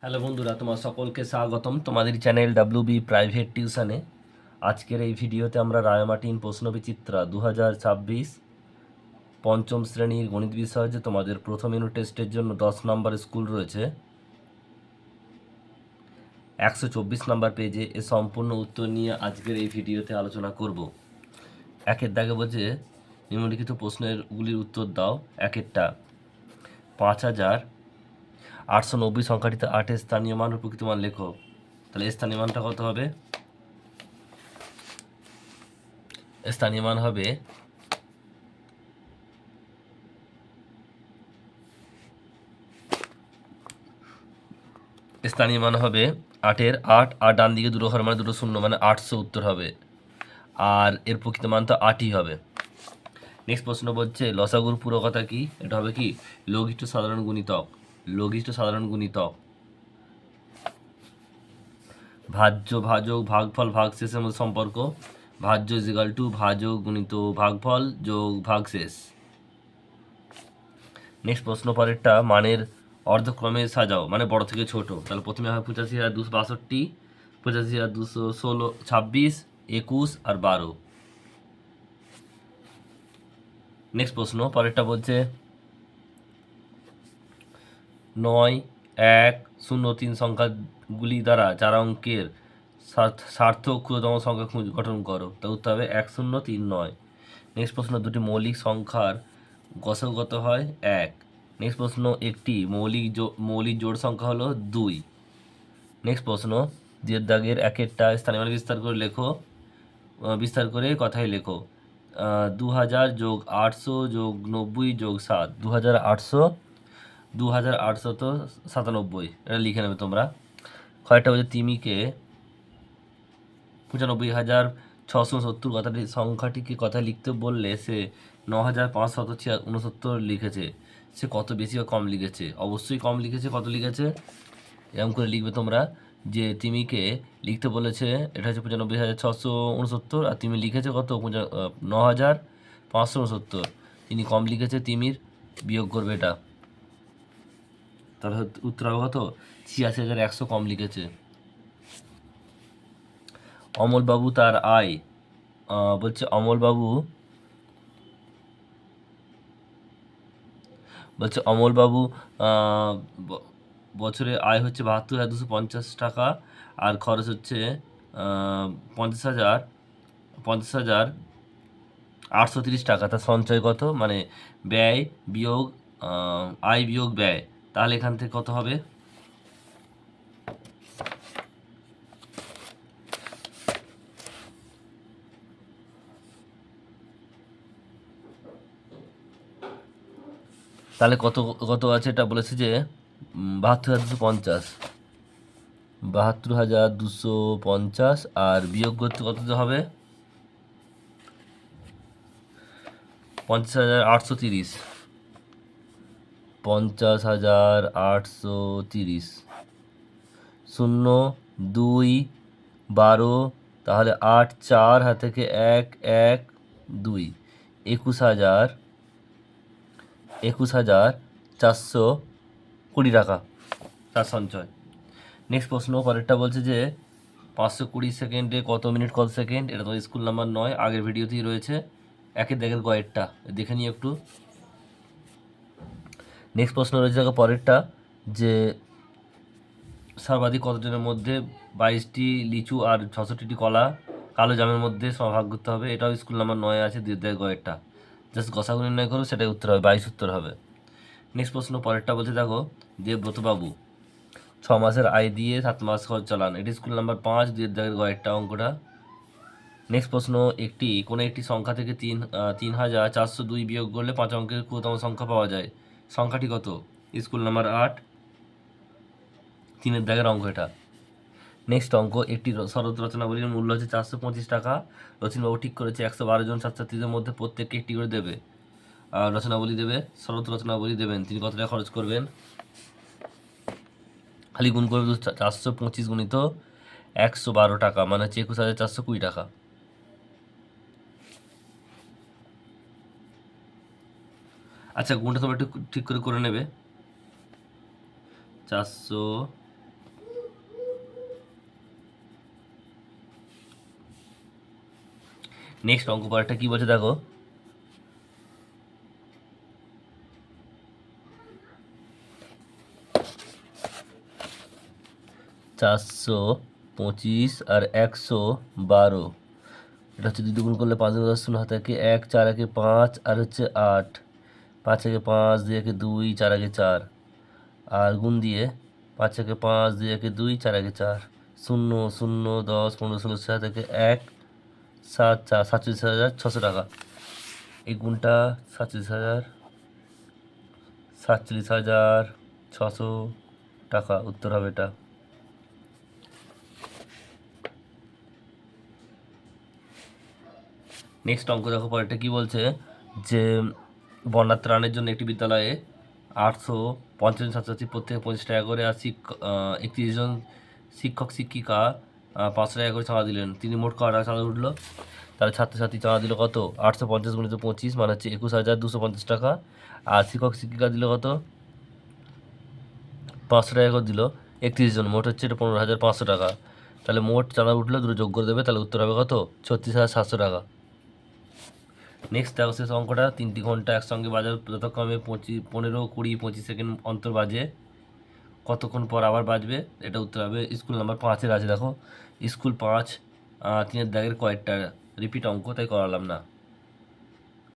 Hello বন্ধুরা, তোমার সকলকে স্বাগতম তোমাদের চ্যানেল ডাব্লিউবি প্রাইভেট টিউশনে। আজকের এই ভিডিওতে আমরা রায়মার্টিন প্রশ্নবিচিত্রা 2026 পঞ্চম শ্রেণীর গণিত বিষয় যে তোমাদের প্রথম ইউনিট টেস্টের জন্য 10 নম্বর স্কুল রয়েছে, 124 নম্বর পেজে এ সম্পূর্ণ উত্তর নিয়ে আজকের এই ভিডিওতে আলোচনা করব। একের দাগে বলছে নিম্নলিখিত প্রশ্নেরগুলির উত্তর দাও। একেরটা 5890 সংখ্যাটিতে 8-এর স্থানীয় মান ও প্রকৃত মান লেখো। তাহলে স্থানীয় মানটা কত হবে? স্থানীয় মান হবে স্থানীয় মান হবে 8-এর 8 আর ডান দিকে দুটো ঘর মানে দুটো শূন্য মানে 800 উত্তর হবে। আর এর প্রকৃত মান তো 8ই হবে। নেক্সট প্রশ্ন বলছে লসাগুর পুরো কথা কি? এটা হবে কি লঘিষ্ঠ সাধারণ গুণিতক। লঘিষ্ঠ সাধারণ গুণিতক ভাজ্য ভাজক ভাগফল ভাগশেষের মধ্যে সম্পর্ক। ভাজ্য ইজ ইকাল টু ভাজক গুণিত ভাগফল যোগ ভাগশেষ। নেক্সট প্রশ্ন পরেরটা মানের অর্ধক্রমে সাজাও, মানে বড় থেকে ছোট। তাহলে প্রথমে হয় 85,262, 85,216, 26, 21 আর 12। নেক্সট প্রশ্ন পরেরটা বলছে 9,1,0,3 সংখ্যাগুলি দ্বারা 4 অঙ্কের সার্থক ক্ষুদ্রতম সংখ্যা গঠন করো। তা উত্তর হবে 1039। নেক্সট প্রশ্ন দুটি মৌলিক সংখ্যার গসাগু কত হয়? 1। নেক্সট প্রশ্ন একটি মৌলিক জোড় সংখ্যা হলো 2। নেক্সট প্রশ্ন যে দাগের একেরটা স্থানীয় মান বিস্তার করে লেখো, বিস্তার করে কথাই লেখো। 2000 যোগ 800 যোগ 90 যোগ 7, 2897। এটা লিখে নেবে তোমরা। কয়েকটা বলছে তিমিকে 95,670 কথাটি সংখ্যাটিকে কথা লিখতে বললে সে 9,569 লিখেছে। সে কত বেশি বা কম লিখেছে? অবশ্যই কম লিখেছে। কত লিখেছে? এরকম করে লিখবে তোমরা যে তিমিকে লিখতে বলেছে এটা হচ্ছে 95,669 আর তিমি লিখেছে কত? 9,569। তিনি কম লিখেছে, তিমির বিয়োগ করবে এটা। তাহলে উত্তর হবে কত? 86,100 কম লিখেছে। অমলবাবু তার আয় বলছে অমলবাবু বছরে আয় হচ্ছে 72,250 টাকা আর খরচ হচ্ছে 50,830 টাকা। তার সঞ্চয় কত? মানে ব্যয় বিয়োগ আয় বিয়োগ ব্যয়। তাহলে এখান থেকে কত হবে? তাহলে কত কত আছে? এটা বলেছে যে 72,250, 72,250 আর বিয়োগ করতে কত হবে? 50,830, 50,830। 0, 2, 12, তাহলে 8, 4 হাত থেকে 1, 1, 2, 21,420 টাকা তার সঞ্চয়। নেক্সট প্রশ্ন পরেরটা বলছে যে 520 সেকেন্ডে কত মিনিট কত সেকেন্ড? এটা তো স্কুল নাম্বার 9, আগের ভিডিওতেই রয়েছে। একের দেখের গয়েরটা দেখে নিই একটু। নেক্সট প্রশ্ন রয়েছে দেখো পরেরটা যে সর্বাধিক কতজনের মধ্যে 22টি লিচু আর 66টি কলা কালো জামের মধ্যে সমভাগ করতে হবে? এটাও স্কুল নাম্বার 9 আছে, দুই গয়েরটা। জাস্ট গসাগু নির্ণয় করো, সেটাই উত্তর হবে, 22 উত্তর হবে। নেক্সট প্রশ্ন পরেরটা বলছে দেখো দেবব্রতবাবু 6 মাসের আয় দিয়ে 7 মাস খরচ চালান। এটি স্কুল নাম্বার 5, দুই গয়েরটা অঙ্কটা। নেক্সট প্রশ্ন কোনো একটি সংখ্যা থেকে 3,402 বিয়োগ করলে 5 অঙ্কের ক্ষুদ্রতম সংখ্যা পাওয়া যায়। সংখ্যাটি কত? স্কুল নাম্বার 8, 3 দাগের অঙ্ক এটা। নেক্সট অঙ্ক একটি শরৎ রচনাবলীর মূল্য হচ্ছে 425 টাকা। রচনাবাবু ঠিক করেছে 112 জন ছাত্রছাত্রীদের মধ্যে প্রত্যেককে একটি করে দেবে রচনাবলী দেবে, শরৎ রচনাবলী দেবেন। তিনি কত টাকা খরচ করবেন? খালি গুণ করবে 425 গুণিত 112 টাকা, মানে হচ্ছে 21,420 টাকা। আচ্ছা গুণটা তোমরা একটু ঠিক করে নেবে। 400 নেক্সট অঙ্ক পরেরটা কি বলছে দেখো, 425 আর 112, এটা হচ্ছে 2 দিয়ে গুণ করলে 5 দিয়ে 10 শূন্য হাতে একে 1, 4 একে 5 আর হচ্ছে 8, 5 একে 5, 2 একে 2, 4 একে 4, আর গুণ দিয়ে 5 একে 5, 2 একে 2, 4 একে 4, 0 0 10 15 16 7 একে 1 7 4 47,600 টাকা। এই গুণটা 47,600 টাকা উত্তর হবে এটা। নেক্সট অঙ্ক দেখো পরেরটা কি বলছে যে বন্যা ত্রাণের জন্য একটি বিদ্যালয়ে 850 ছাত্রছাত্রী প্রত্যেকে 25 টাকা করে আর 31 জন শিক্ষক শিক্ষিকা 500 টাকা করে চাঁদা দিলেন, তিনি মোট কত টাকা চাঁদা উঠলো? তাহলে ছাত্রছাত্রী চাঁদা দিল কত? 850 গুণিত 25 মানে হচ্ছে 21,250 টাকা, আর শিক্ষক শিক্ষিকা দিল কত? 500 টাকা করে দিল 31 জন, মোট হচ্ছে এটা 15,500 টাকা। তাহলে মোট চাঁদা উঠলো, দুটো যোগ করে দেবে, তাহলে উত্তর হবে কত? 36,700 টাকা। নেক্সট দেখো শেষ অঙ্কটা, 3টি ঘন্টা একসঙ্গে বাজার যথাক্রমে 15, 20, 25 সেকেন্ড অন্তর বাজে, কতক্ষণ পর আবার বাজবে? এটা উত্তর হবে স্কুল নাম্বার 5-এর আছে। দেখো স্কুল 5, 3-এর দাগের কয়েকটা রিপিট অঙ্ক, তাই করালাম না।